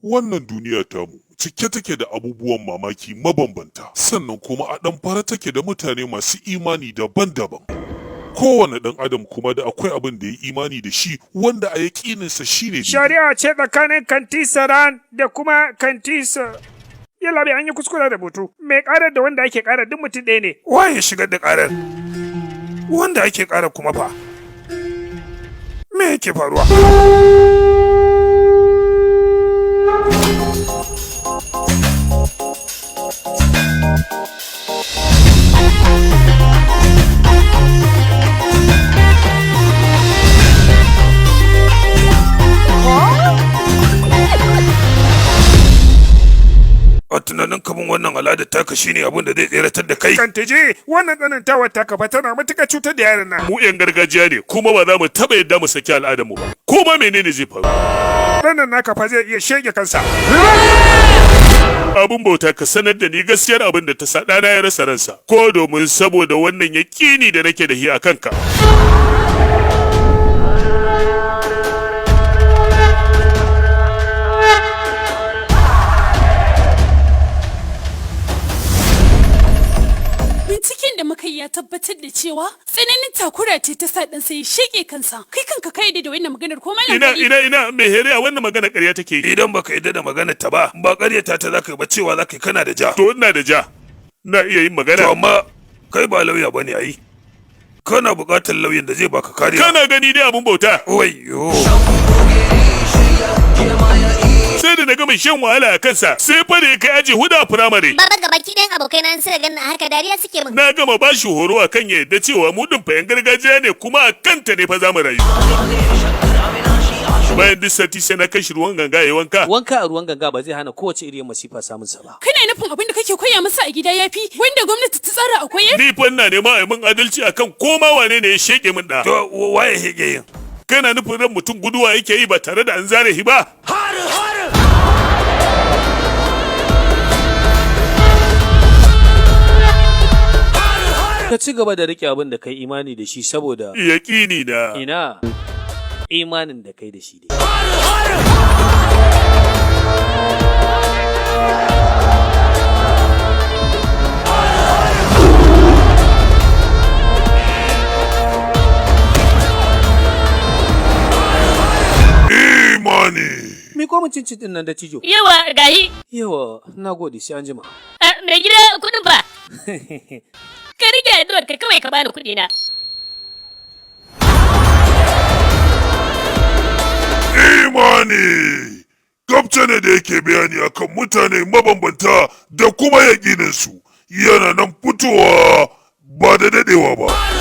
wannan duniya tamu cike take da abubuwan mamaki mabambanta, sannan kuma a ɗan fara take da mutane masu imani daban-daban. Kowane ɗan adam kuma da akwai abin da ya imani da shi wanda a yaƙininsa shi ne. Shari'a ce tsakanin Kantisaran da kuma Kantisa. Yalla bai an yi kuskure da butu. Mai ƙarar da wanda ake ƙarar duk mutum ɗaya ne. Waye shigar da ƙarar? Wanda ake ƙarar kuma fa? Me yake faruwa? A tunanin kamun wannan al'adar taka shine abin da zai tseratar da kai. Kantije, wannan tsanantawar taka ba tana matuƙar cutar da yaron nan. Mu 'yan gargajiya ne kuma ba za mu taɓa yadda mu saki al'adarmu ba. Ko ma menene zai faru? Ɗanan naka fa zai iya shege kansa. Abin bauta ka sanar da ni gaskiyar abin da ta sa ɗana ya rasa ransa. Ko domin saboda wannan yaƙini da nake da shi a kanka. Binciken da muka yi ya tabbatar da cewa tsananin takura ce ta sa ɗansa ya shege kansa. Kai kanka ka yadda da wannan maganar ko malam Ina mai here a wannan magana ƙarya take. Idan baka yadda da maganar ta ba ƙaryata ta zaka yi ba cewa zaka yi kana da ja. To ina da ja. Na iya yin magana. To amma kai ba lauya bane ai. Kana buƙatar lauyan da zai baka kariya. Kana gani dai abun bauta. Wayyo. Sai da na ga mai shan wahala a kansa sai fa da ya kai aji hudu a firamare. Baba ga baki ɗayan abokai na suka ganna harka dariya suke min. Na gama ba shi horo a kan yadda cewa mu ɗin fayan gargajiya ne kuma a kanta ne fa za mu rayu. Bayan duk sati sai na kai shi ruwan ganga ya wanka. Wanka a ruwan ganga ba zai hana kowace iriyar masifa samun sa ba. Kana nufin abin da kake koya masa a gida yafi wanda gwamnati ta tsara a koyar? Ni fa ina neman a yi min adalci akan koma wane ne ya sheke min da. To waye hege yin? Kana nufin ran mutum guduwa yake yi ba tare da an zare shi ba? Ka ci gaba da rike abin da kai imani da shi saboda yaƙini da ina imanin da kai da shi dai. Imani. Me ko mun cincin din nan da cijo? Yawa gahi. Yawa, nagode sai an jima. Mai gida kudin fa. Ka rike addu'ar ka kawai ka bani kudi na. Imani. Gabta ne da yake bayani akan mutane mabambanta da kuma yaƙininsu yana nan fitowa ba da dadewa ba.